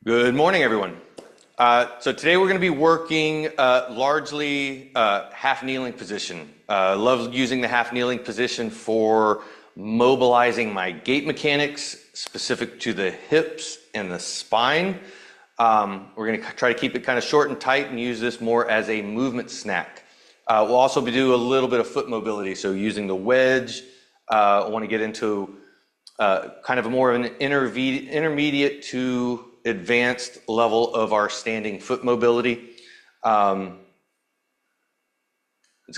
Good morning, everyone. So today we're going to be working largely half kneeling position. Love using the half kneeling position for mobilizing my gait mechanics specific to the hips and the spine. We're going to try to keep it kind of short and tight and use this more as a movement snack. We'll also do a little bit of foot mobility, so using the wedge. I want to get into kind of more of an intermediate to advanced level of our standing foot mobility. Let's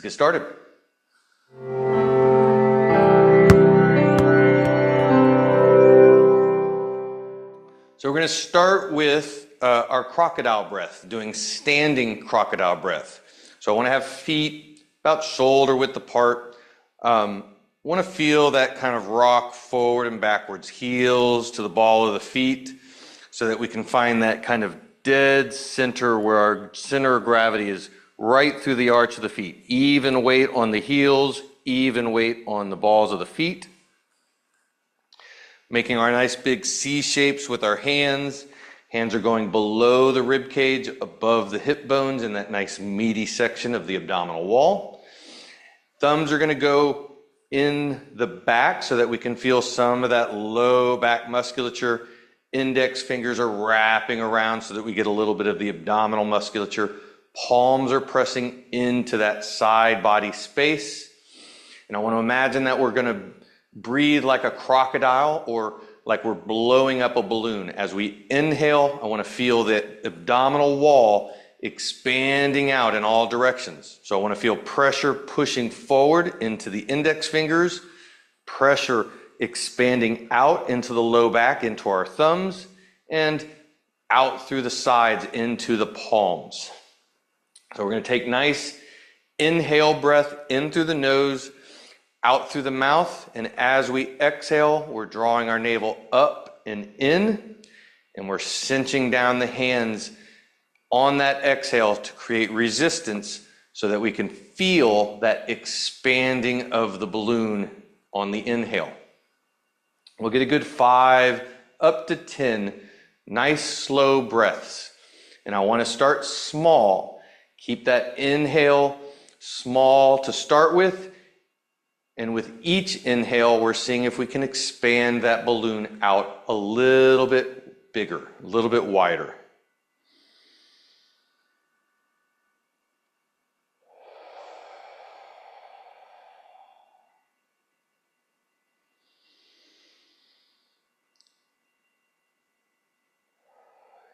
get started. So we're going to start with our crocodile breath, doing standing crocodile breath. So I want to have feet about shoulder width apart. Want to feel that kind of rock forward and backwards, heels to the ball of the feet, so that we can find that kind of dead center where our center of gravity is right through the arch of the feet. Even weight on the heels, even weight on the balls of the feet. Making our nice big C shapes with our hands. Hands are going below the rib cage, above the hip bones in that nice meaty section of the abdominal wall. Thumbs are going to go in the back so that we can feel some of that low back musculature. Index fingers are wrapping around so that we get a little bit of the abdominal musculature. Palms are pressing into that side body space. And I want to imagine that we're going to breathe like a crocodile or like we're blowing up a balloon. As we inhale, I want to feel that abdominal wall expanding out in all directions. So I want to feel pressure pushing forward into the index fingers, pressure expanding out into the low back, into our thumbs, and out through the sides into the palms. So we're going to take nice inhale breath in through the nose, out through the mouth, and as we exhale, we're drawing our navel up and in, and we're cinching down the hands on that exhale to create resistance so that we can feel that expanding of the balloon on the inhale. We'll get a good 5 up to 10 nice slow breaths. And I want to start small. Keep that inhale small to start with. And with each inhale, we're seeing if we can expand that balloon out a little bit bigger, a little bit wider.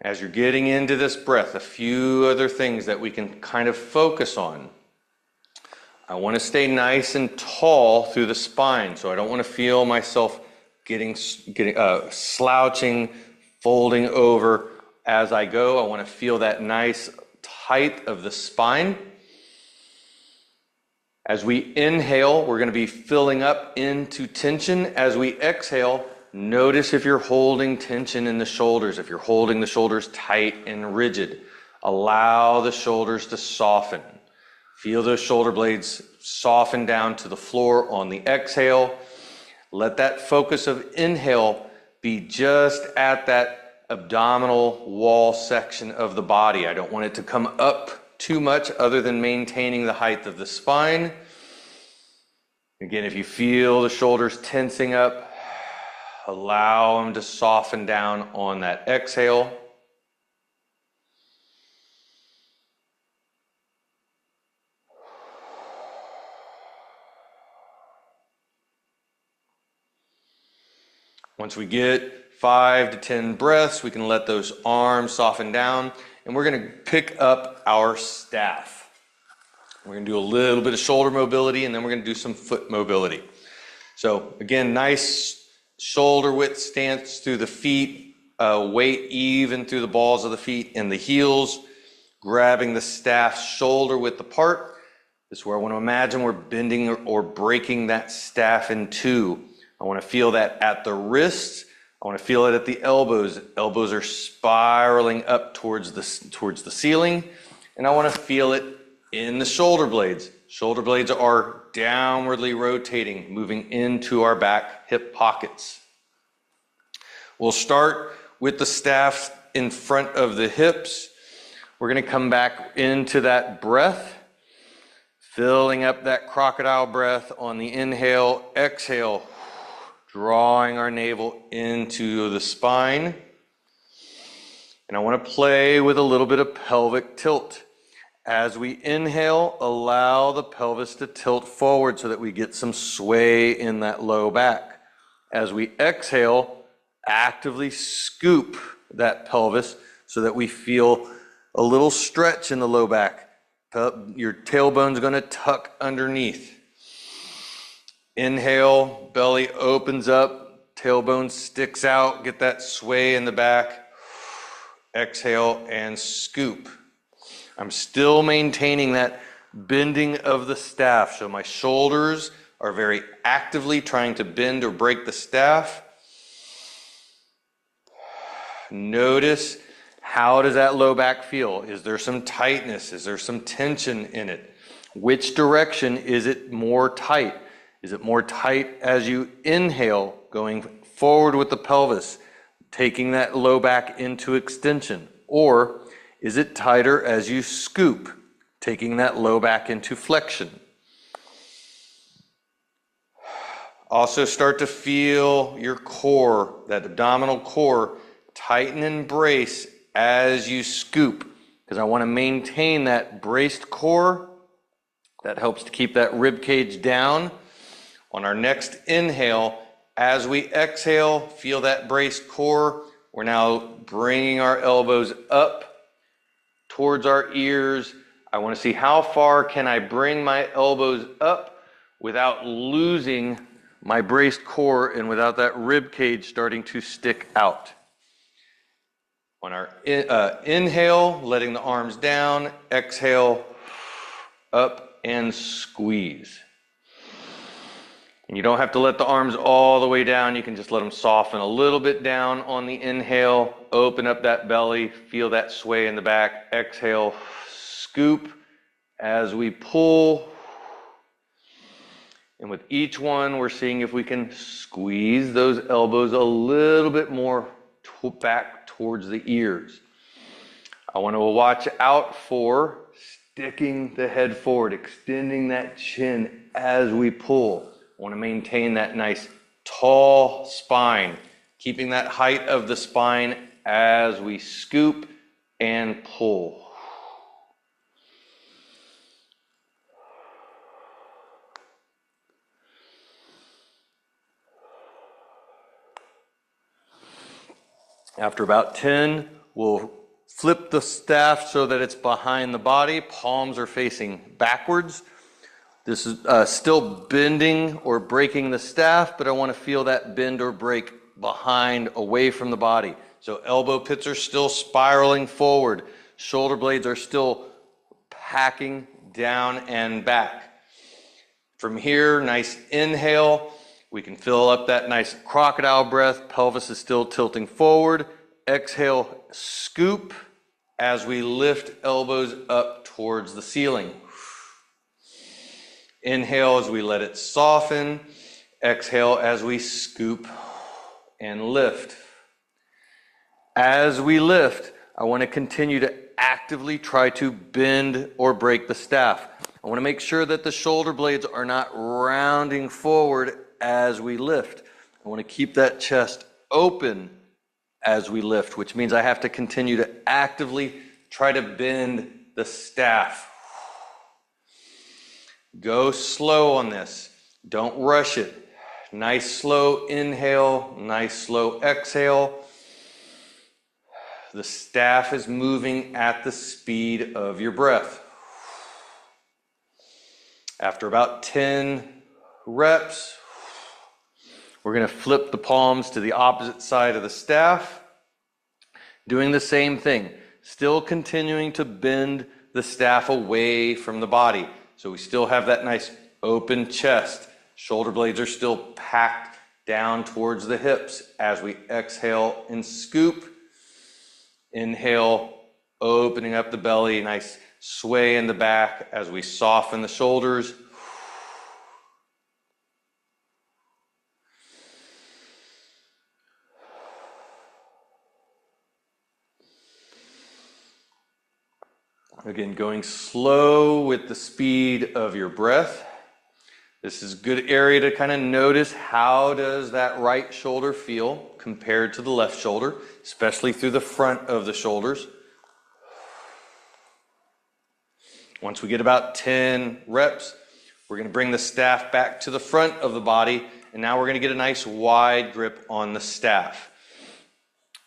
As you're getting into this breath, a few other things that we can kind of focus on. I want to stay nice and tall through the spine, so I don't want to feel myself getting slouching, folding over as I go. I want to feel that nice height of the spine. As we inhale, we're going to be filling up into tension. As we exhale, notice if you're holding tension in the shoulders, if you're holding the shoulders tight and rigid. Allow the shoulders to soften. Feel those shoulder blades soften down to the floor on the exhale. Let that focus of inhale be just at that abdominal wall section of the body. I don't want it to come up too much other than maintaining the height of the spine. Again, if you feel the shoulders tensing up, allow them to soften down on that exhale. Once we get 5 to 10 breaths, we can let those arms soften down, and we're going to pick up our staff. We're going to do a little bit of shoulder mobility, and then we're going to do some foot mobility. So again, nice shoulder width stance through the feet, weight even through the balls of the feet and the heels, grabbing the staff shoulder width apart. This is where I want to imagine we're bending or breaking that staff in two. I want to feel that at the wrists. I want to feel it at the elbows. Elbows are spiraling up towards the ceiling. And I want to feel it in the shoulder blades. Shoulder blades are downwardly rotating, moving into our back hip pockets. We'll start with the staff in front of the hips. We're going to come back into that breath, filling up that crocodile breath on the inhale, exhale, drawing our navel into the spine. And I want to play with a little bit of pelvic tilt. As we inhale, allow the pelvis to tilt forward so that we get some sway in that low back. As we exhale, actively scoop that pelvis so that we feel a little stretch in the low back. Your tailbone's going to tuck underneath. Inhale, belly opens up, tailbone sticks out, get that sway in the back. Exhale and scoop. I'm still maintaining that bending of the staff, so my shoulders are very actively trying to bend or break the staff. Notice, how does that low back feel? Is there some tightness? Is there some tension in it? Which direction is it more tight? Is it more tight as you inhale, going forward with the pelvis, taking that low back into extension? Or is it tighter as you scoop, taking that low back into flexion? Also start to feel your core, that abdominal core, tighten and brace as you scoop, because I want to maintain that braced core. That helps to keep that rib cage down. On our next inhale, as we exhale, feel that braced core. We're now bringing our elbows up towards our ears. I want to see how far can I bring my elbows up without losing my braced core and without that rib cage starting to stick out. On our inhale, letting the arms down, exhale, up and squeeze. And you don't have to let the arms all the way down. You can just let them soften a little bit down on the inhale. Open up that belly, feel that sway in the back. Exhale, scoop as we pull. And with each one, we're seeing if we can squeeze those elbows a little bit more back towards the ears. I want to watch out for sticking the head forward, extending that chin as we pull. I want to maintain that nice tall spine, keeping that height of the spine as we scoop and pull. After about 10, we'll flip the staff so that it's behind the body. Palms are facing backwards. This is still bending or breaking the staff, but I want to feel that bend or break behind, away from the body. So elbow pits are still spiraling forward. Shoulder blades are still packing down and back. From here, nice inhale. We can fill up that nice crocodile breath. Pelvis is still tilting forward. Exhale, scoop as we lift elbows up towards the ceiling. Inhale as we let it soften. Exhale as we scoop and lift. As we lift, I want to continue to actively try to bend or break the staff. I want to make sure that the shoulder blades are not rounding forward as we lift. I want to keep that chest open as we lift, which means I have to continue to actively try to bend the staff. Go slow on this. Don't rush it. Nice slow inhale, nice slow exhale. The staff is moving at the speed of your breath. After about 10 reps, we're going to flip the palms to the opposite side of the staff, doing the same thing, still continuing to bend the staff away from the body. So we still have that nice open chest. Shoulder blades are still packed down towards the hips as we exhale and scoop. Inhale, opening up the belly, nice sway in the back as we soften the shoulders. Again, going slow with the speed of your breath. This is a good area to kind of notice how does that right shoulder feel compared to the left shoulder, especially through the front of the shoulders. Once we get about 10 reps, we're going to bring the staff back to the front of the body, and now we're going to get a nice wide grip on the staff.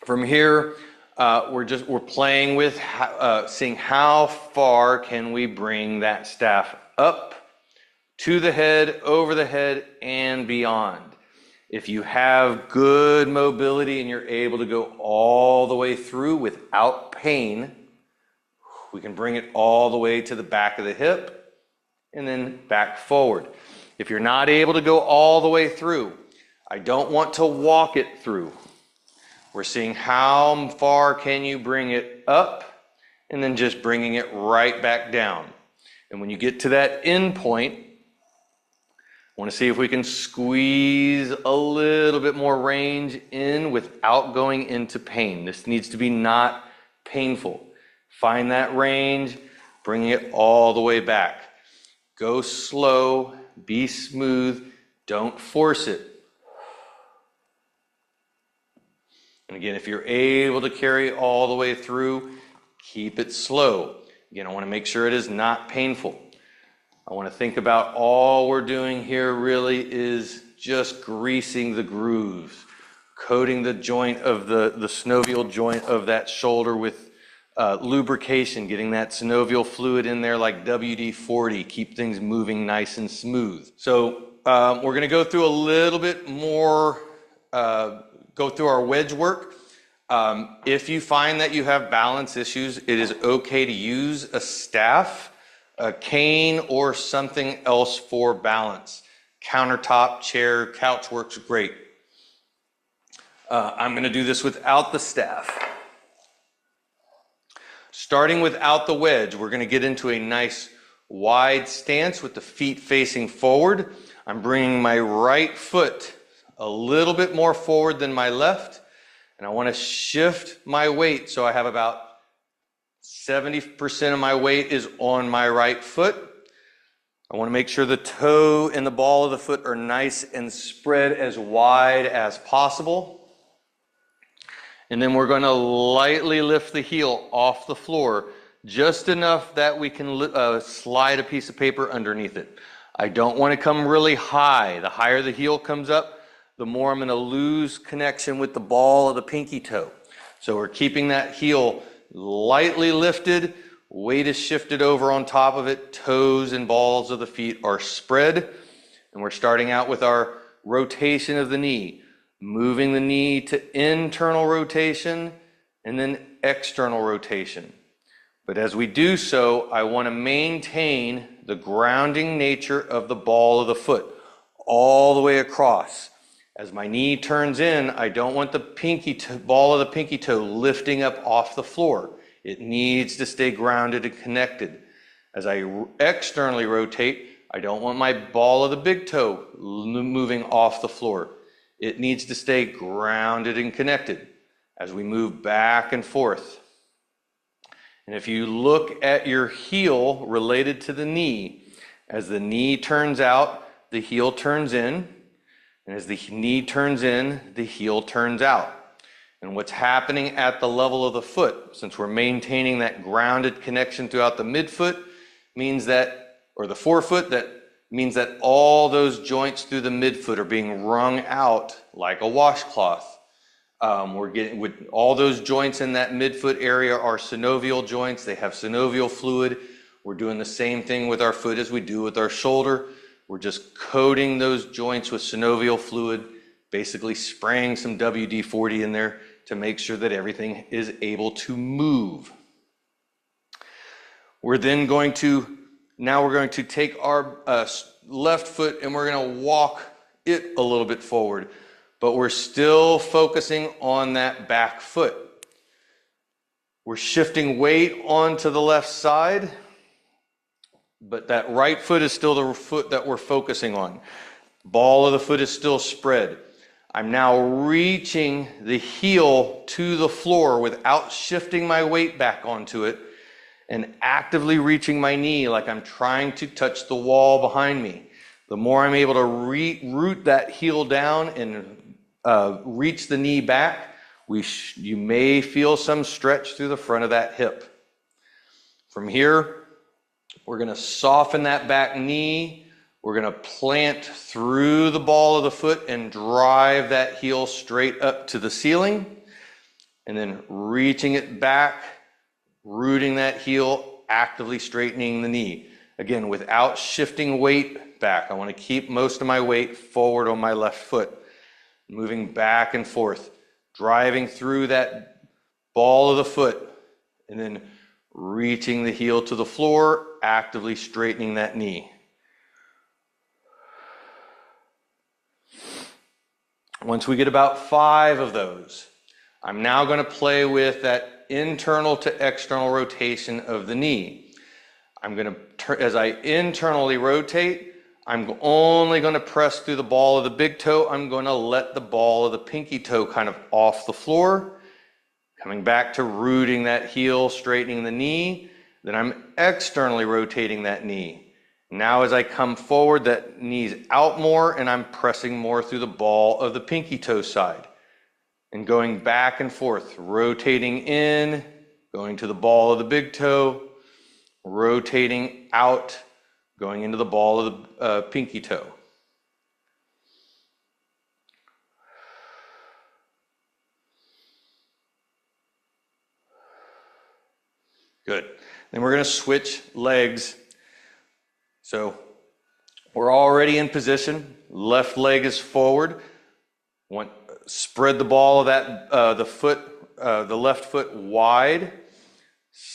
From here, we're playing with seeing how far can we bring that staff up to the head, over the head, and beyond. If you have good mobility and you're able to go all the way through without pain, we can bring it all the way to the back of the hip and then back forward. If you're not able to go all the way through, I don't want to walk it through. We're seeing how far can you bring it up and then just bringing it right back down. And when you get to that end point, I want to see if we can squeeze a little bit more range in without going into pain. This needs to be not painful. Find that range, bringing it all the way back. Go slow, be smooth, don't force it. And again, if you're able to carry all the way through, keep it slow. Again, I want to make sure it is not painful. I want to think about all we're doing here really is just greasing the grooves, coating the joint of the synovial joint of that shoulder with lubrication, getting that synovial fluid in there like WD-40, keep things moving nice and smooth. So we're going to go through a little bit more, go through our wedge work. If you find that you have balance issues, it is okay to use a staff, a cane, or something else for balance. Countertop, chair, couch works great. I'm going to do this without the staff. Starting without the wedge, we're going to get into a nice wide stance with the feet facing forward. I'm bringing my right foot a little bit more forward than my left, and I want to shift my weight so I have about 70% of my weight is on my right foot. I want to make sure the toe and the ball of the foot are nice and spread as wide as possible. And then we're going to lightly lift the heel off the floor, just enough that we can slide a piece of paper underneath it. I don't want to come really high. The higher the heel comes up, the more I'm going to lose connection with the ball of the pinky toe. So we're keeping that heel lightly lifted, weight is shifted over on top of it, toes and balls of the feet are spread, and we're starting out with our rotation of the knee, moving the knee to internal rotation and then external rotation. But as we do so, I want to maintain the grounding nature of the ball of the foot all the way across. As my knee turns in, I don't want the ball of the pinky toe lifting up off the floor. It needs to stay grounded and connected. As I externally rotate, I don't want my ball of the big toe moving off the floor. It needs to stay grounded and connected as we move back and forth. And if you look at your heel related to the knee, as the knee turns out, the heel turns in. And as the knee turns in, the heel turns out. And what's happening at the level of the foot, since we're maintaining that grounded connection throughout the midfoot, means that, or the forefoot, that means that all those joints through the midfoot are being wrung out like a washcloth. We're getting with all those joints in that midfoot area are synovial joints. They have synovial fluid. We're doing the same thing with our foot as we do with our shoulder. We're just coating those joints with synovial fluid, basically spraying some WD-40 in there to make sure that everything is able to move. We're then going to, now we're going to take our left foot and we're going to walk it a little bit forward, but we're still focusing on that back foot. We're shifting weight onto the left side, but that right foot is still the foot that we're focusing on. Ball of the foot is still spread. I'm now reaching the heel to the floor without shifting my weight back onto it. and actively reaching my knee like I'm trying to touch the wall behind me. The more I'm able to root that heel down and reach the knee back, you may feel some stretch through the front of that hip. From here, we're going to soften that back knee. We're going to plant through the ball of the foot and drive that heel straight up to the ceiling. And then reaching it back, rooting that heel, actively straightening the knee. Again, without shifting weight back. I want to keep most of my weight forward on my left foot. Moving back and forth, driving through that ball of the foot, and then reaching the heel to the floor, actively straightening that knee. Once we get about 5 of those, I'm now going to play with that internal to external rotation of the knee. I'm going to, as I internally rotate, I'm only going to press through the ball of the big toe. I'm going to let the ball of the pinky toe kind of off the floor. Coming back to rooting that heel, straightening the knee. Then I'm externally rotating that knee. Now as I come forward, that knee's out more and I'm pressing more through the ball of the pinky toe side. And going back and forth, rotating in, going to the ball of the big toe, rotating out, going into the ball of the pinky toe. Good. Then we're going to switch legs. So we're already in position. Left leg is forward. Spread the ball of that the left foot wide.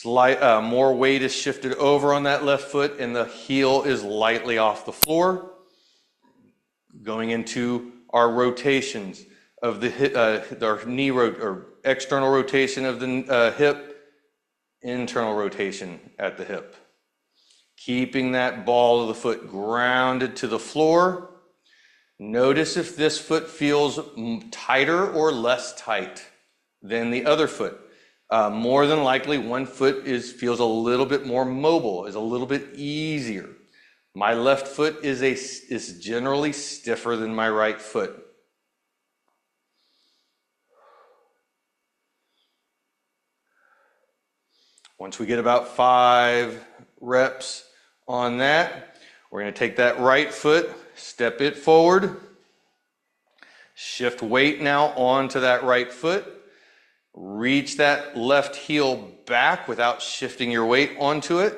More weight is shifted over on that left foot, and the heel is lightly off the floor. Going into our rotations of the hip, our knee or external rotation of the hip, internal rotation at the hip. Keeping that ball of the foot grounded to the floor. Notice if this foot feels tighter or less tight than the other foot. More than likely, one foot feels a little bit more mobile, is a little bit easier. My left foot is generally stiffer than my right foot. Once we get about 5 reps on that, we're going to take that right foot, step it forward, shift weight now onto that right foot, reach that left heel back without shifting your weight onto it,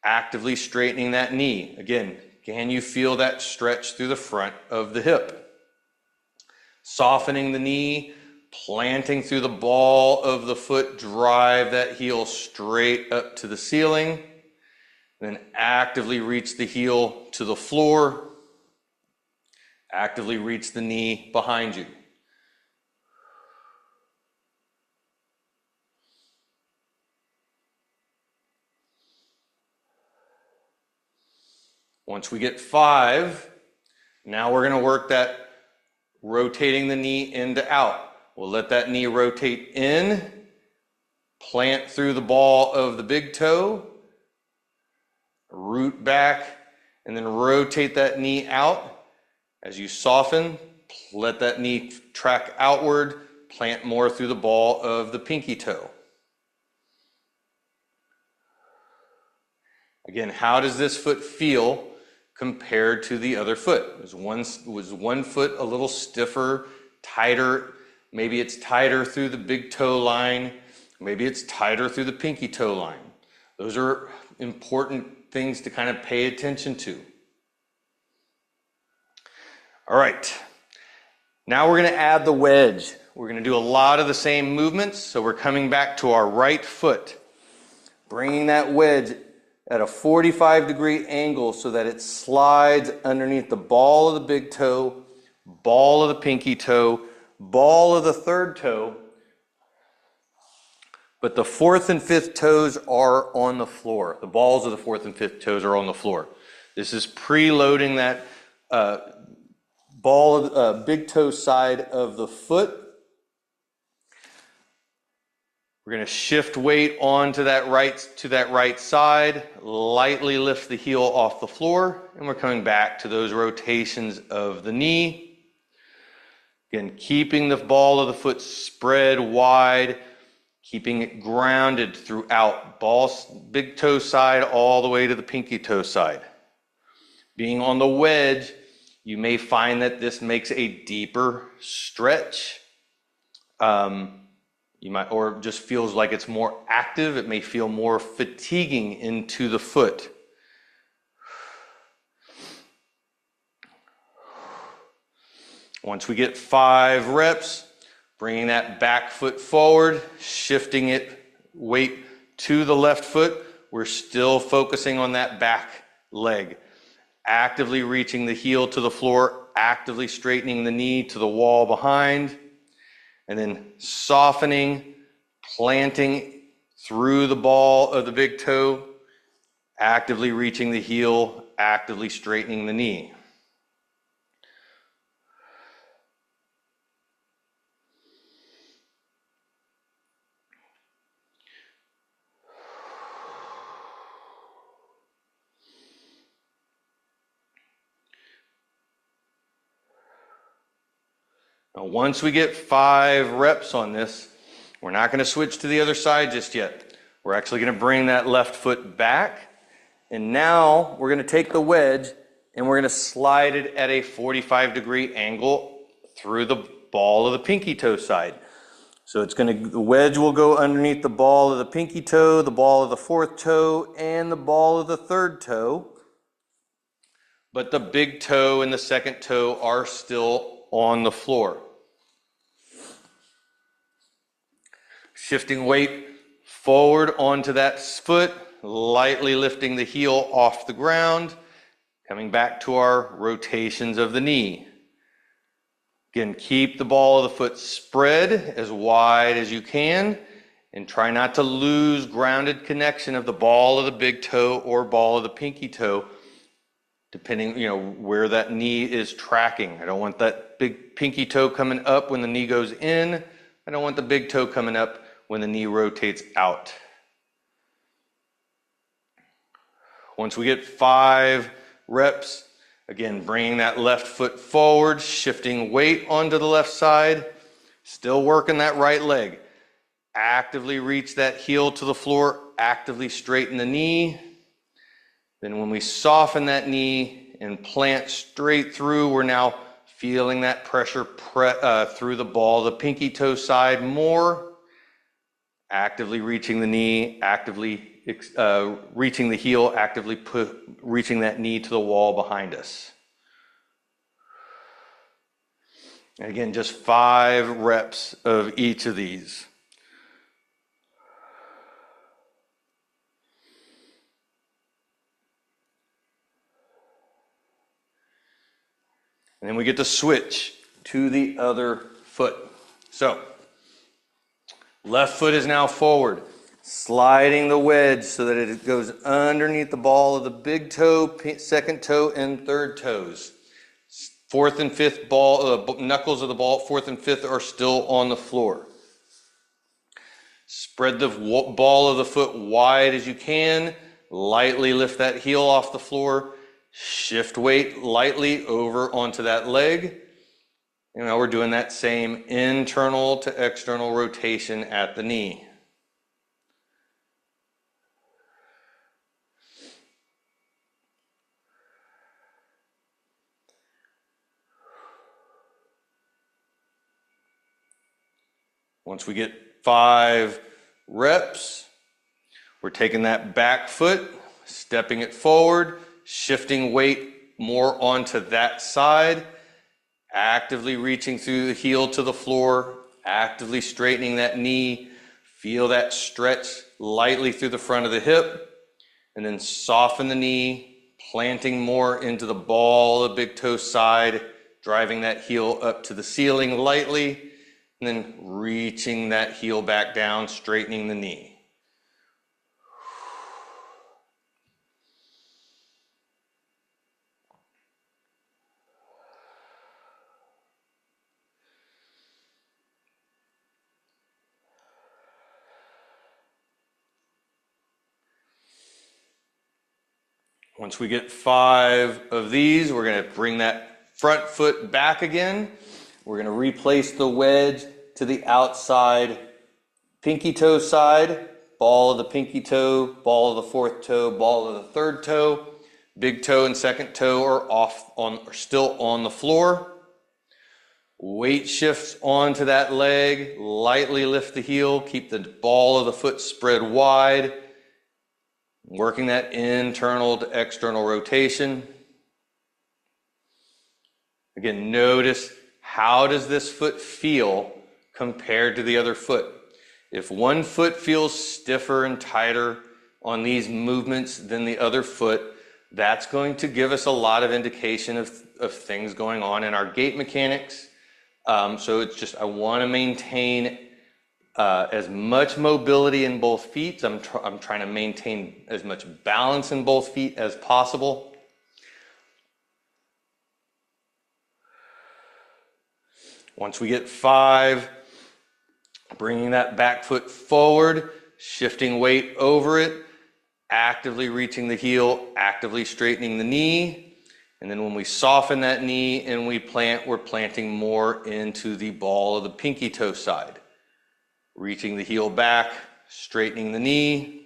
actively straightening that knee. Again, can you feel that stretch through the front of the hip? Softening the knee, planting through the ball of the foot, drive that heel straight up to the ceiling, then actively reach the heel to the floor, actively reach the knee behind you. Once we get 5, now we're going to work that rotating the knee in to out. We'll let that knee rotate in, plant through the ball of the big toe, root back, and then rotate that knee out. As you soften, let that knee track outward, plant more through the ball of the pinky toe. Again, how does this foot feel compared to the other foot? Was one foot a little stiffer, tighter? Maybe it's tighter through the big toe line. Maybe it's tighter through the pinky toe line. Those are important things to kind of pay attention to. All right. Now we're going to add the wedge. We're going to do a lot of the same movements. So we're coming back to our right foot, bringing that wedge at a 45-degree angle so that it slides underneath the ball of the big toe, ball of the pinky toe, ball of the third toe, but the 4th and 5th toes are on the floor. The balls of the 4th and 5th toes are on the floor. This is preloading that ball of big toe side of the foot. We're going to shift weight onto that right side, lightly lift the heel off the floor, and we're coming back to those rotations of the knee. Again, keeping the ball of the foot spread wide, keeping it grounded throughout, big toe side all the way to the pinky toe side. Being on the wedge, you may find that this makes a deeper stretch. Or just feels like it's more active. It may feel more fatiguing into the foot. Once we get 5 reps, bringing that back foot forward, shifting it weight to the left foot. We're still focusing on that back leg. Actively reaching the heel to the floor, actively straightening the knee to the wall behind. And then softening, planting through the ball of the big toe, actively reaching the heel, actively straightening the knee. Now, once we get 5 reps on this, we're not going to switch to the other side just yet. We're actually going to bring that left foot back. And now we're going to take the wedge and we're going to slide it at a 45-degree angle through the ball of the pinky toe side. So the wedge will go underneath the ball of the pinky toe, the ball of the 4th toe, and the ball of the 3rd toe. But the big toe and the 2nd toe are still on the floor. Shifting weight forward onto that foot, lightly lifting the heel off the ground, coming back to our rotations of the knee. Again, keep the ball of the foot spread as wide as you can, and try not to lose grounded connection of the ball of the big toe or ball of the pinky toe, depending, where that knee is tracking. I don't want that big pinky toe coming up when the knee goes in. I don't want the big toe coming up when the knee rotates out. Once we get 5 reps, again, bringing that left foot forward, shifting weight onto the left side, still working that right leg. Actively reach that heel to the floor, actively straighten the knee. Then when we soften that knee and plant straight through, we're now feeling that pressure through the ball, the pinky toe side more. Actively reaching the knee, actively reaching the heel, actively reaching that knee to the wall behind us. And again, just 5 reps of each of these. And then we get to switch to the other foot. So, left foot is now forward, sliding the wedge so that it goes underneath the ball of the big toe, 2nd toe, and 3rd toes. 4th and 5th knuckles of the ball, 4th and 5th are still on the floor. Spread the ball of the foot wide as you can. Lightly lift that heel off the floor. Shift weight lightly over onto that leg. And now we're doing that same internal to external rotation at the knee. Once we get 5 reps, we're taking that back foot, stepping it forward, shifting weight more onto that side, actively reaching through the heel to the floor, actively straightening that knee, feel that stretch lightly through the front of the hip, and then soften the knee, planting more into the ball of the big toe side, driving that heel up to the ceiling lightly, and then reaching that heel back down, straightening the knee. Once we get 5 of these, we're going to bring that front foot back again. We're going to replace the wedge to the outside pinky toe side. Ball of the pinky toe, ball of the 4th toe, ball of the 3rd toe. Big toe and 2nd toe are still on the floor. Weight shifts onto that leg, lightly lift the heel, keep the ball of the foot spread wide, working that internal to external rotation. Again, notice how does this foot feel compared to the other foot. If one foot feels stiffer and tighter on these movements than the other foot, that's going to give us a lot of indication of things going on in our gait mechanics. So it's just, I want to maintain as much mobility in both feet. I'm trying to maintain as much balance in both feet as possible. Once we get 5, bringing that back foot forward, shifting weight over it, actively reaching the heel, actively straightening the knee. And then when we soften that knee and we plant, we're planting more into the ball of the pinky toe side. Reaching the heel back, straightening the knee.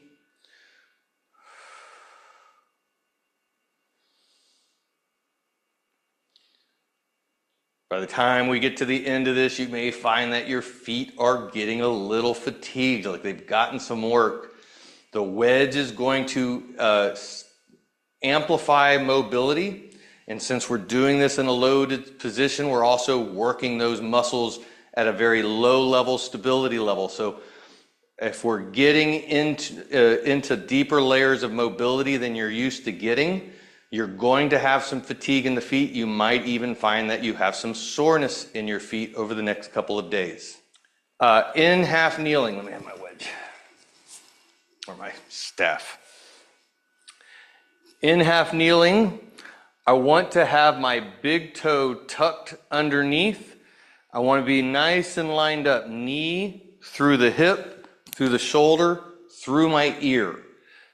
By the time we get to the end of this, you may find that your feet are getting a little fatigued, like they've gotten some work. The wedge is going to amplify mobility. And since we're doing this in a loaded position, we're also working those muscles at a very low level, stability level. So if we're getting into deeper layers of mobility than you're used to getting, you're going to have some fatigue in the feet. You might even find that you have some soreness in your feet over the next couple of days. In half kneeling, let me have my wedge or my staff. In half kneeling, I want to have my big toe tucked underneath. I want to be nice and lined up, knee through the hip, through the shoulder, through my ear.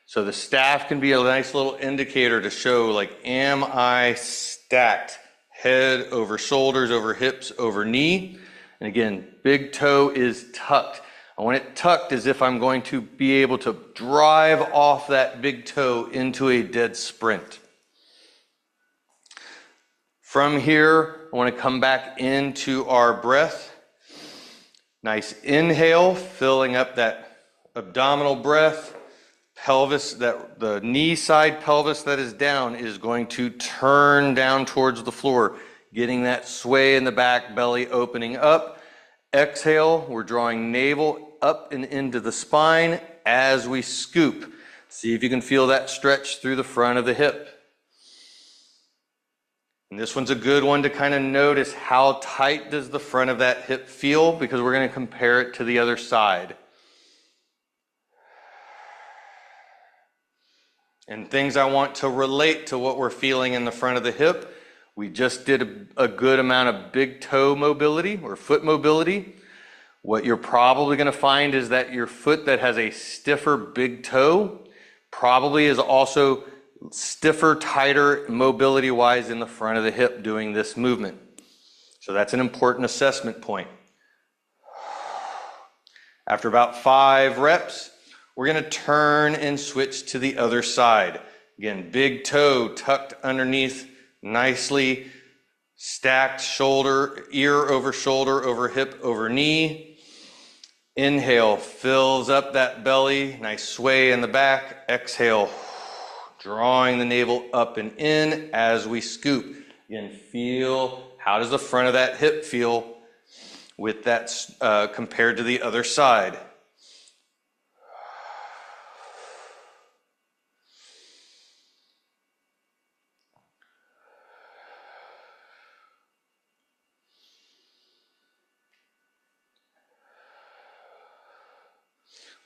So the staff can be a nice little indicator to show, like, am I stacked? Head over shoulders, over hips, over knee. And again, big toe is tucked. I want it tucked as if I'm going to be able to drive off that big toe into a dead sprint. From here, I want to come back into our breath. Nice inhale, filling up that abdominal breath. Pelvis, that the knee side pelvis that is down is going to turn down towards the floor, getting that sway in the back, belly opening up. Exhale, we're drawing navel up and into the spine as we scoop. See if you can feel that stretch through the front of the hip. And this one's a good one to kind of notice how tight does the front of that hip feel, because we're going to compare it to the other side. And things I want to relate to what we're feeling in the front of the hip. We just did a good amount of big toe mobility or foot mobility. What you're probably going to find is that your foot that has a stiffer big toe probably is also stiffer, tighter mobility-wise in the front of the hip doing this movement. So that's an important assessment point. After about 5 reps, we're going to turn and switch to the other side. Again, big toe tucked underneath, nicely stacked, shoulder, ear over hip, over knee. Inhale, fills up that belly, nice sway in the back. Exhale, drawing the navel up and in as we scoop. Again, feel, how does the front of that hip feel with that compared to the other side?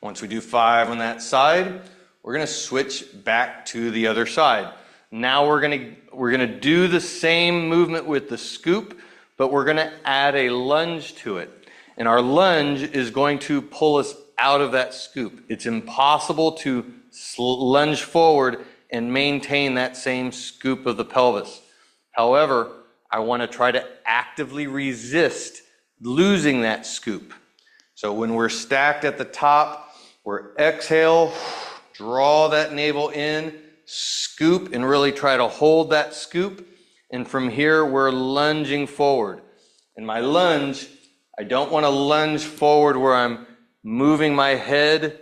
Once we do 5 on that side, we're going to switch back to the other side. Now we're going to do the same movement with the scoop, but we're going to add a lunge to it. And our lunge is going to pull us out of that scoop. It's impossible to lunge forward and maintain that same scoop of the pelvis. However, I want to try to actively resist losing that scoop. So when we're stacked at the top, we're exhale, draw that navel in, scoop, and really try to hold that scoop. And from here, we're lunging forward. In my lunge, I don't want to lunge forward where I'm moving my head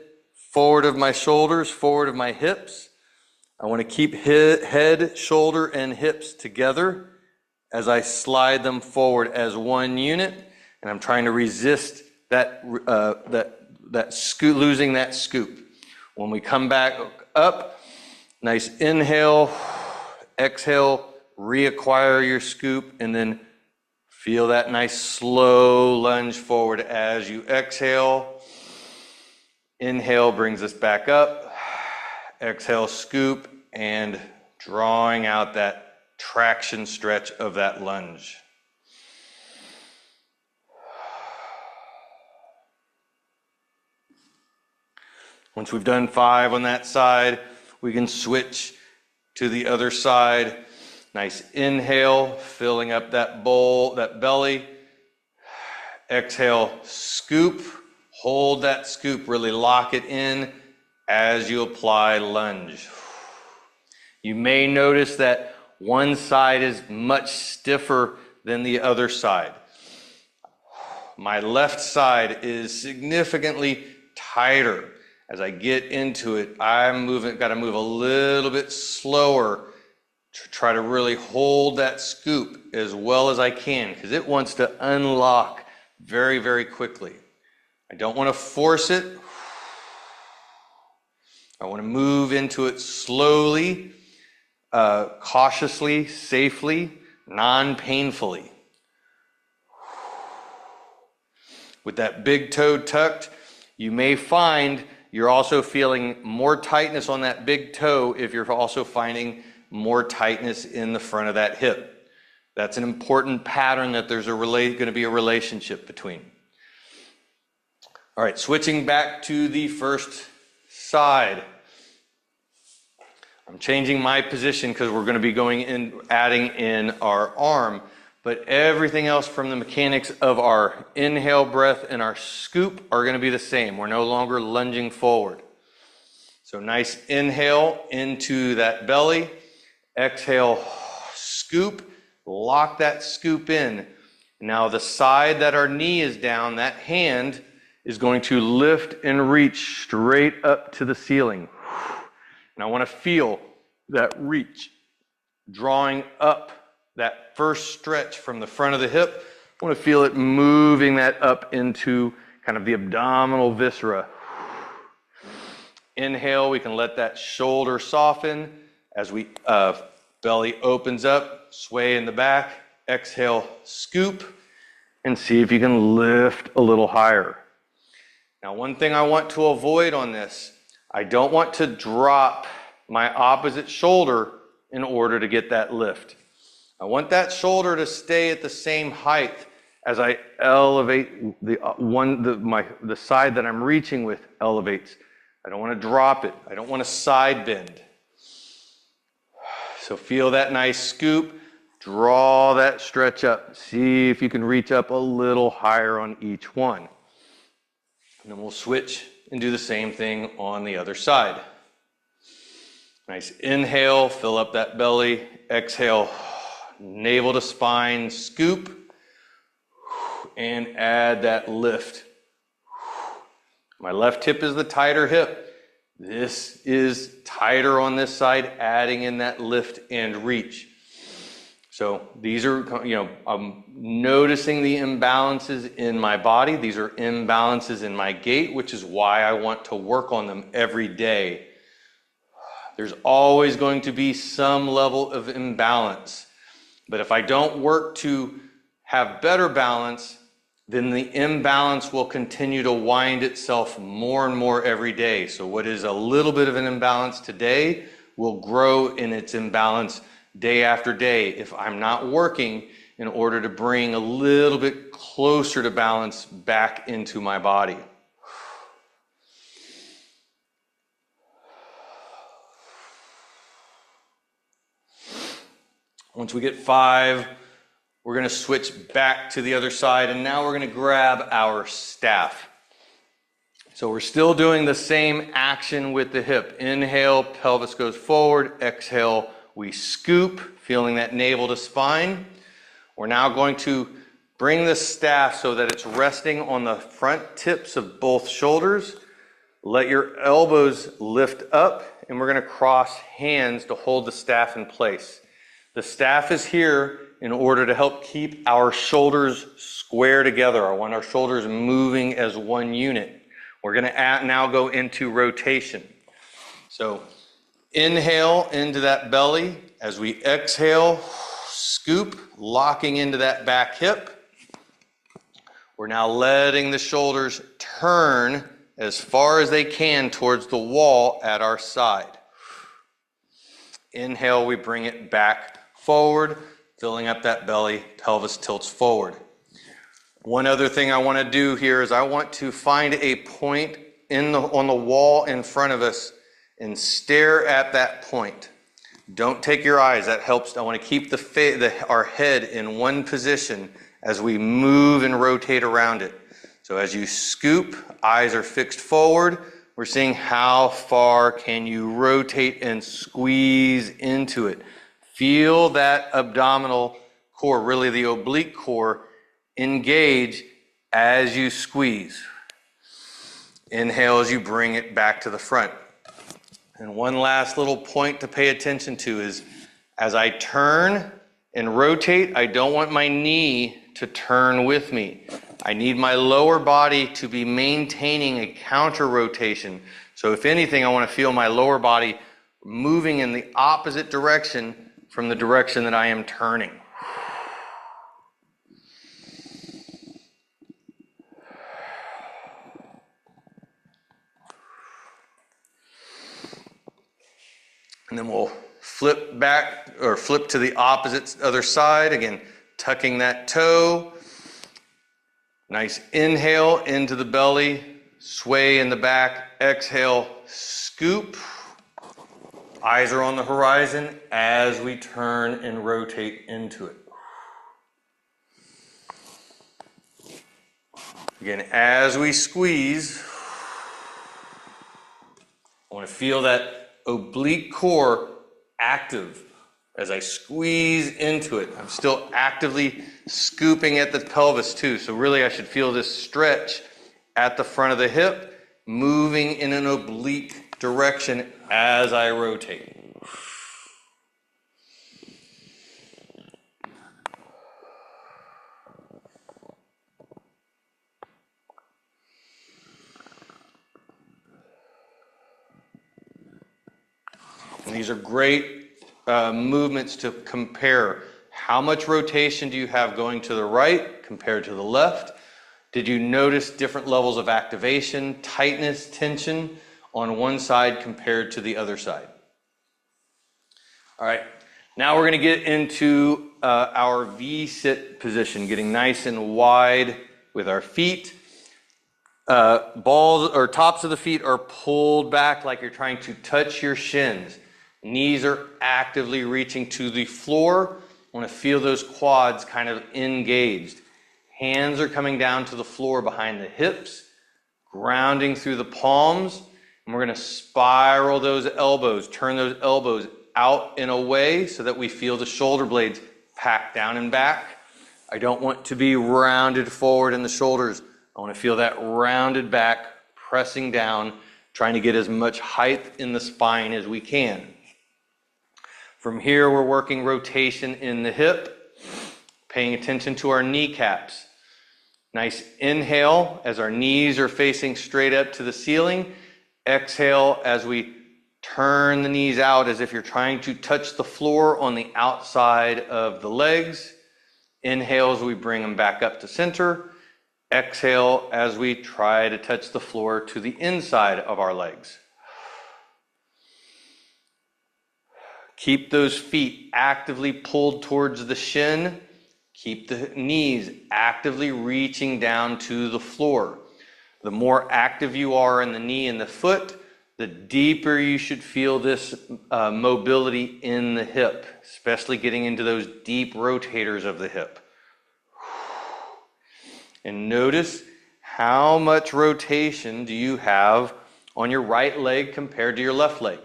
forward of my shoulders, forward of my hips. I want to keep head, shoulder, and hips together as I slide them forward as one unit. And I'm trying to resist that scoop, losing that scoop. When we come back up, nice inhale, exhale, reacquire your scoop, and then feel that nice slow lunge forward as you exhale. Inhale brings us back up. Exhale, scoop, and drawing out that traction stretch of that lunge. Once we've done 5 on that side, we can switch to the other side. Nice inhale, filling up that bowl, that belly. Exhale, scoop. Hold that scoop, really lock it in as you apply lunge. You may notice that one side is much stiffer than the other side. My left side is significantly tighter. As I get into it, got to move a little bit slower to try to really hold that scoop as well as I can, because it wants to unlock very, very quickly. I don't want to force it. I want to move into it slowly, cautiously, safely, non-painfully. With that big toe tucked, you may find you're also feeling more tightness on that big toe if you're also finding more tightness in the front of that hip. That's an important pattern that there's going to be a relationship between. All right, switching back to the first side. I'm changing my position because we're going to be going in, adding in our arm, but everything else from the mechanics of our inhale breath and our scoop are going to be the same. We're no longer lunging forward. So nice inhale into that belly. Exhale, scoop, lock that scoop in. Now the side that our knee is down, that hand is going to lift and reach straight up to the ceiling. And I want to feel that reach, drawing up that first stretch from the front of the hip. I want to feel it moving that up into kind of the abdominal viscera. Inhale, we can let that shoulder soften as we belly opens up, sway in the back. Exhale, scoop, and see if you can lift a little higher. Now, one thing I want to avoid on this, I don't want to drop my opposite shoulder in order to get that lift. I want that shoulder to stay at the same height as I elevate the side that I'm reaching with elevates. I don't want to drop it. I don't want to side bend. So feel that nice scoop, draw that stretch up. See if you can reach up a little higher on each one. And then we'll switch and do the same thing on the other side. Nice inhale, fill up that belly. Exhale, navel to spine, scoop, and add that lift. My left hip is the tighter hip. This is tighter on this side, adding in that lift and reach. So these are, I'm noticing the imbalances in my body. These are imbalances in my gait, which is why I want to work on them every day. There's always going to be some level of imbalance. But if I don't work to have better balance, then the imbalance will continue to wind itself more and more every day. So what is a little bit of an imbalance today will grow in its imbalance day after day if I'm not working in order to bring a little bit closer to balance back into my body. Once we get 5, we're going to switch back to the other side, and now we're going to grab our staff. So we're still doing the same action with the hip. Inhale, pelvis goes forward. Exhale, we scoop, feeling that navel to spine. We're now going to bring the staff so that it's resting on the front tips of both shoulders. Let your elbows lift up, and we're going to cross hands to hold the staff in place. The staff is here in order to help keep our shoulders square together. I want our shoulders moving as one unit. We're going to now go into rotation. So inhale into that belly. As we exhale, scoop, locking into that back hip. We're now letting the shoulders turn as far as they can towards the wall at our side. Inhale, we bring it back forward, filling up that belly, pelvis tilts forward. One other thing I want to do here is I want to find a point on the wall in front of us and stare at that point. Don't take your eyes, that helps. I want to keep our head in one position as we move and rotate around it. So as you scoop, eyes are fixed forward. We're seeing how far can you rotate and squeeze into it. Feel that abdominal core, really the oblique core, engage as you squeeze. Inhale as you bring it back to the front. And one last little point to pay attention to is as I turn and rotate, I don't want my knee to turn with me. I need my lower body to be maintaining a counter rotation. So if anything, I want to feel my lower body moving in the opposite direction from the direction that I am turning. And then we'll flip back or flip to the opposite other side. Again, tucking that toe. Nice inhale into the belly, sway in the back, exhale, scoop. Eyes are on the horizon as we turn and rotate into it. Again, as we squeeze, I want to feel that oblique core active. As I squeeze into it, I'm still actively scooping at the pelvis too. So really I should feel this stretch at the front of the hip, moving in an oblique direction as I rotate. And these are great movements to compare. How much rotation do you have going to the right compared to the left? Did you notice different levels of activation, tightness, tension on one side compared to the other side? All right, now we're going to get into our V-sit position, getting nice and wide with our feet. Balls or tops of the feet are pulled back like you're trying to touch your shins. Knees are actively reaching to the floor. I want to feel those quads kind of engaged. Hands are coming down to the floor behind the hips, grounding through the palms. And we're going to spiral those elbows, turn those elbows out and away so that we feel the shoulder blades packed down and back. I don't want to be rounded forward in the shoulders. I want to feel that rounded back, pressing down, trying to get as much height in the spine as we can. From here, we're working rotation in the hip, paying attention to our kneecaps. Nice inhale as our knees are facing straight up to the ceiling. Exhale as we turn the knees out as if you're trying to touch the floor on the outside of the legs. Inhale as we bring them back up to center. Exhale as we try to touch the floor to the inside of our legs. Keep those feet actively pulled towards the shin. Keep the knees actively reaching down to the floor. The more active you are in the knee and the foot, the the deeper you should feel this mobility in the hip, especially getting into those deep rotators of the hip. And notice how much rotation do you have on your right leg compared to your left leg.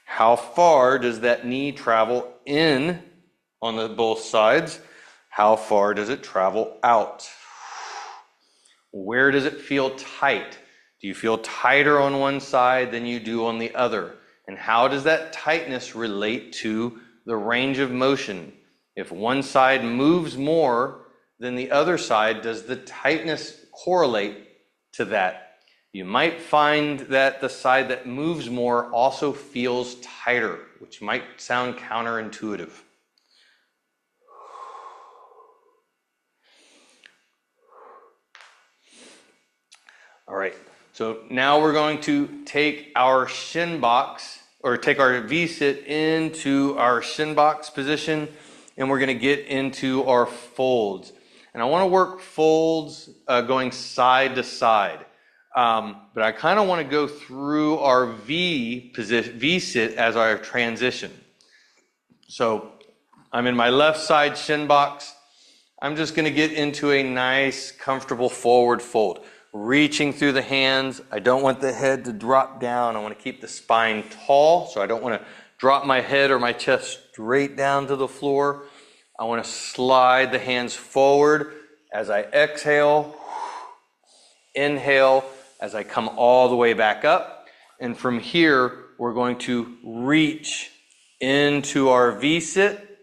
How far does that knee travel in on both sides? How far does it travel out? Where does it feel tight? Do you feel tighter on one side than you do on the other? And how does that tightness relate to the range of motion? If one side moves more than the other side, does the tightness correlate to that? You might find that the side that moves more also feels tighter, which might sound counterintuitive. All right, so now we're going to take our shin box, or take our V-sit into our shin box position, and we're gonna get into our folds. And I wanna work folds going side to side. But I kind of want to go through our V-sit as our transition. So I'm in my left side shin box. I'm just going to get into a nice, comfortable forward fold. Reaching through the hands. I don't want the head to drop down. I want to keep the spine tall, so I don't want to drop my head or my chest straight down to the floor. I want to slide the hands forward as I exhale, inhale, as I come all the way back up. And from here, we're going to reach into our V-sit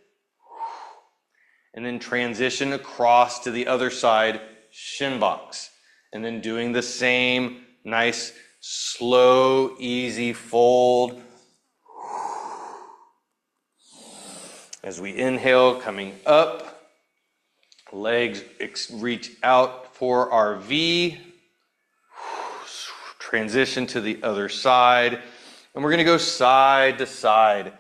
and then transition across to the other side, shin box. And then doing the same nice, slow, easy fold. As we inhale, coming up, legs reach out for our V. Transition to the other side, and we're going to go side to side.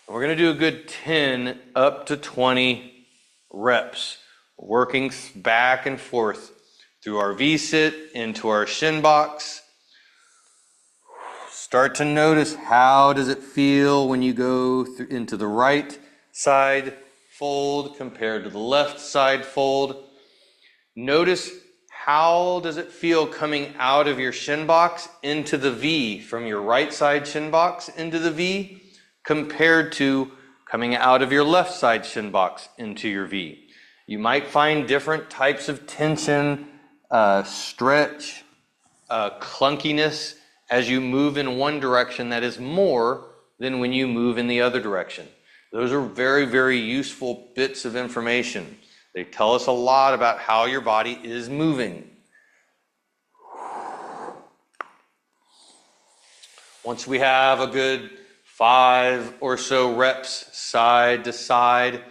And we're going to do a good 10 up to 20 reps, working back and forth through our V-sit into our shin box. Start to notice, how does it feel when you go into the right side fold compared to the left side fold. Notice, how does it feel coming out of your shin box into the V, from your right side shin box into the V, compared to coming out of your left side shin box into your V? You might find different types of tension, stretch, clunkiness as you move in one direction that is more than when you move in the other direction. Those are very, very useful bits of information. They tell us a lot about how your body is moving. Once we have a good 5 or so reps side to side,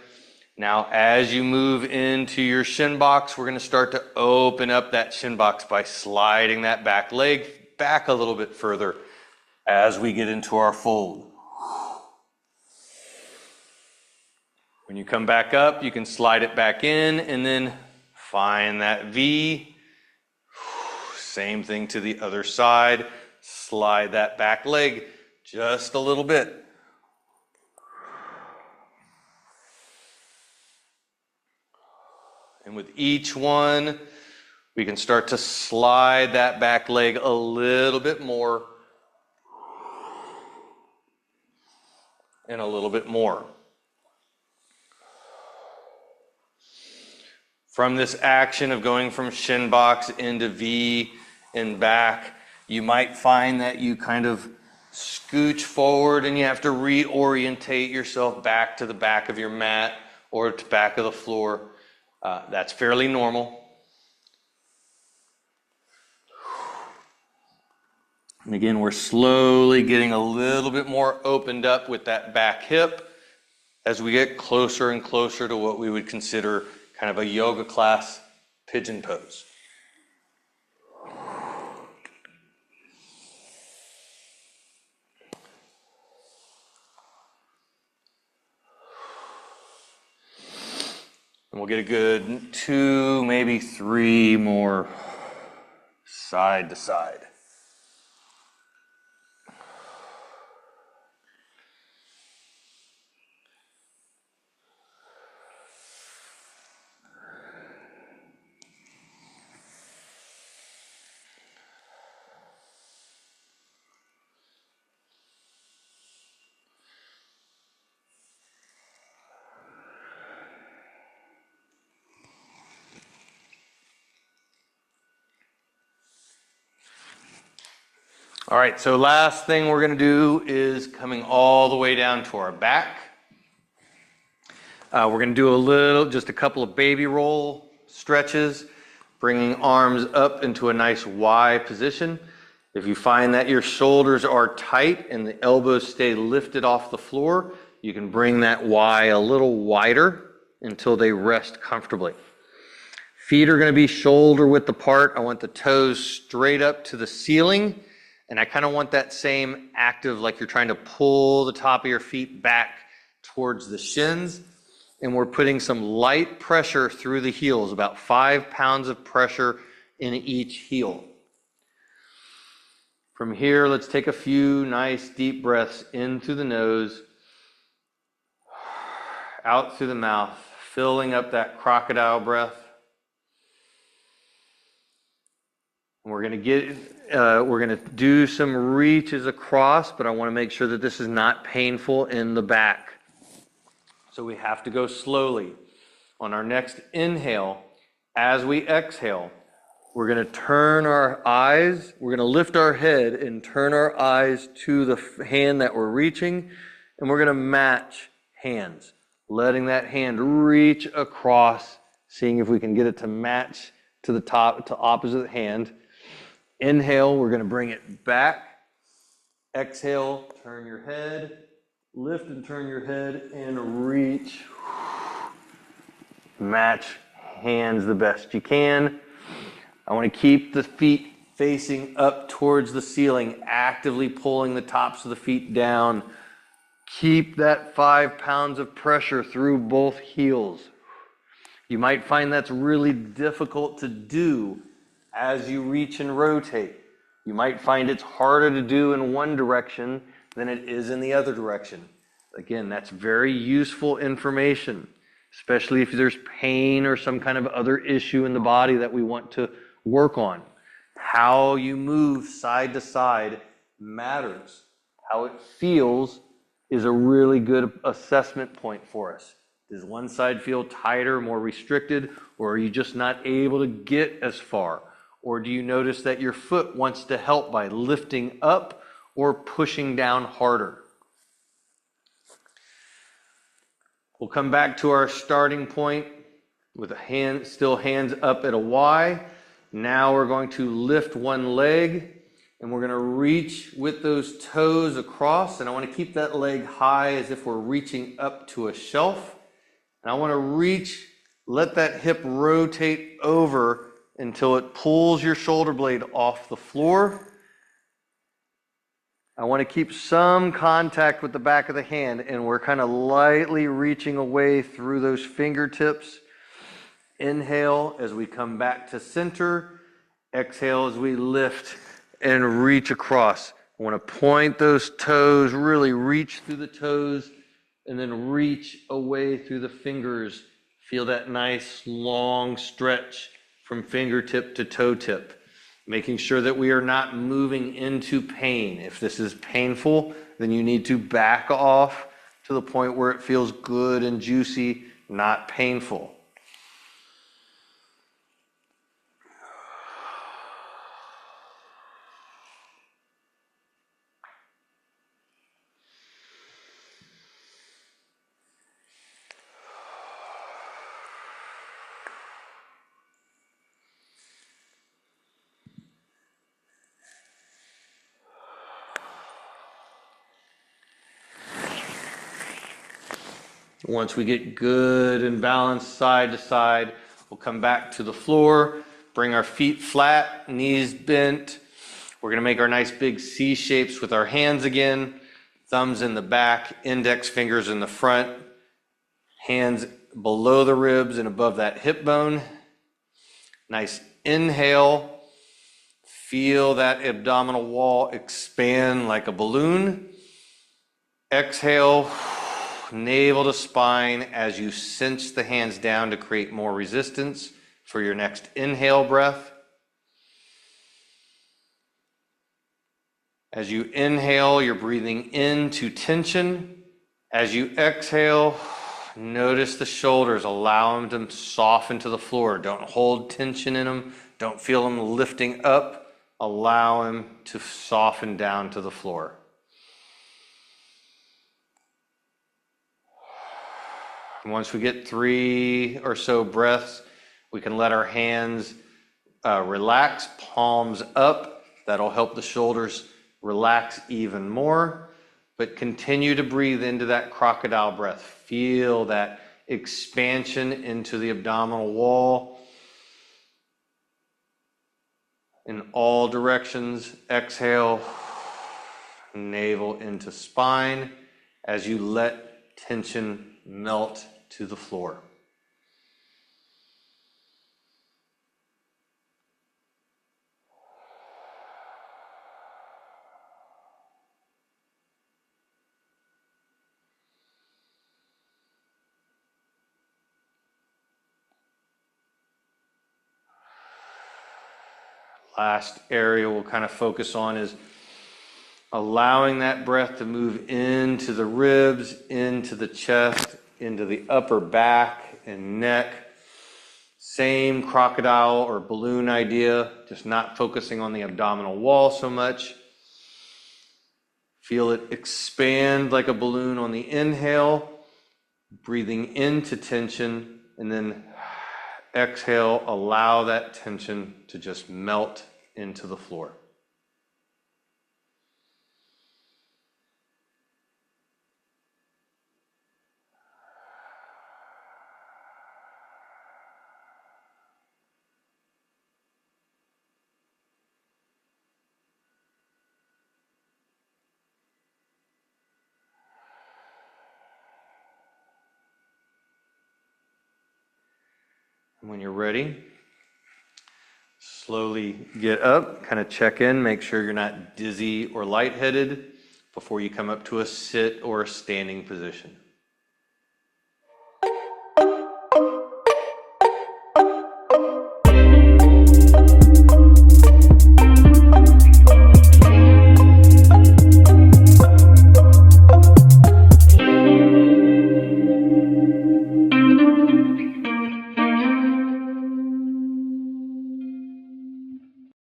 now as you move into your shin box, we're going to start to open up that shin box by sliding that back leg back a little bit further as we get into our fold. When you come back up, you can slide it back in and then find that V. Same thing to the other side. Slide that back leg just a little bit. And with each one, we can start to slide that back leg a little bit more and a little bit more. From this action of going from shin box into V and back, you might find that you kind of scooch forward and you have to reorientate yourself back to the back of your mat or to the back of the floor. That's fairly normal. And again, we're slowly getting a little bit more opened up with that back hip as we get closer and closer to what we would consider kind of a yoga class pigeon pose. And we'll get a good 2, maybe 3 more side to side. All right, so last thing we're gonna do is coming all the way down to our back. We're gonna do just a couple of baby roll stretches, bringing arms up into a nice Y position. If you find that your shoulders are tight and the elbows stay lifted off the floor, you can bring that Y a little wider until they rest comfortably. Feet are gonna be shoulder width apart. I want the toes straight up to the ceiling. And I kind of want that same active, like you're trying to pull the top of your feet back towards the shins. And we're putting some light pressure through the heels, about 5 pounds of pressure in each heel. From here, let's take a few nice deep breaths in through the nose, out through the mouth, filling up that crocodile breath. And we're gonna do some reaches across, but I want to make sure that this is not painful in the back. So we have to go slowly. On our next inhale, as we exhale, we're gonna turn our eyes, we're gonna lift our head and turn our eyes to the hand that we're reaching, and we're gonna match hands, letting that hand reach across, seeing if we can get it to match to the top, to opposite hand. Inhale, we're gonna bring it back. Exhale, turn your head, lift and turn your head and reach. Match hands the best you can. I want to keep the feet facing up towards the ceiling, actively pulling the tops of the feet down. Keep that 5 pounds of pressure through both heels. You might find that's really difficult to do as you reach and rotate. You might find it's harder to do in one direction than it is in the other direction. Again, that's very useful information, especially if there's pain or some kind of other issue in the body that we want to work on. How you move side to side matters. How it feels is a really good assessment point for us. Does one side feel tighter, more restricted, or are you just not able to get as far? Or do you notice that your foot wants to help by lifting up or pushing down harder? We'll come back to our starting point with a hand, still hands up at a Y. Now we're going to lift one leg and we're going to reach with those toes across. And I want to keep that leg high as if we're reaching up to a shelf. And I want to reach, let that hip rotate over until it pulls your shoulder blade off the floor. I want to keep some contact with the back of the hand, and we're kind of lightly reaching away through those fingertips. Inhale as we come back to center. Exhale as we lift and reach across. I want to point those toes, really reach through the toes, and then reach away through the fingers. Feel that nice long stretch from fingertip to toe tip, making sure that we are not moving into pain. If this is painful, then you need to back off to the point where it feels good and juicy, not painful. Once we get good and balanced side to side, we'll come back to the floor, bring our feet flat, knees bent. We're gonna make our nice big C shapes with our hands again, thumbs in the back, index fingers in the front, hands below the ribs and above that hip bone. Nice inhale, Feel that abdominal wall expand like a balloon. Exhale, navel to spine as you cinch the hands down to create more resistance for your next inhale breath. As you inhale, you're breathing into tension. As you exhale, notice the shoulders, allow them to soften to the floor. Don't hold tension in them. Don't feel them lifting up. Allow them to soften down to the floor. And once we get 3 or so breaths, we can let our hands relax, palms up. That'll help the shoulders relax even more. But continue to breathe into that crocodile breath. Feel that expansion into the abdominal wall. In all directions, exhale, navel into spine as you let tension melt to the floor. Last area we'll kind of focus on is allowing that breath to move into the ribs, into the chest, into the upper back and neck. Same crocodile or balloon idea, just not focusing on the abdominal wall so much. Feel it expand like a balloon on the inhale, breathing into tension, and then exhale, allow that tension to just melt into the floor. And when you're ready, slowly get up, kind of check in, make sure you're not dizzy or lightheaded before you come up to a sit or a standing position.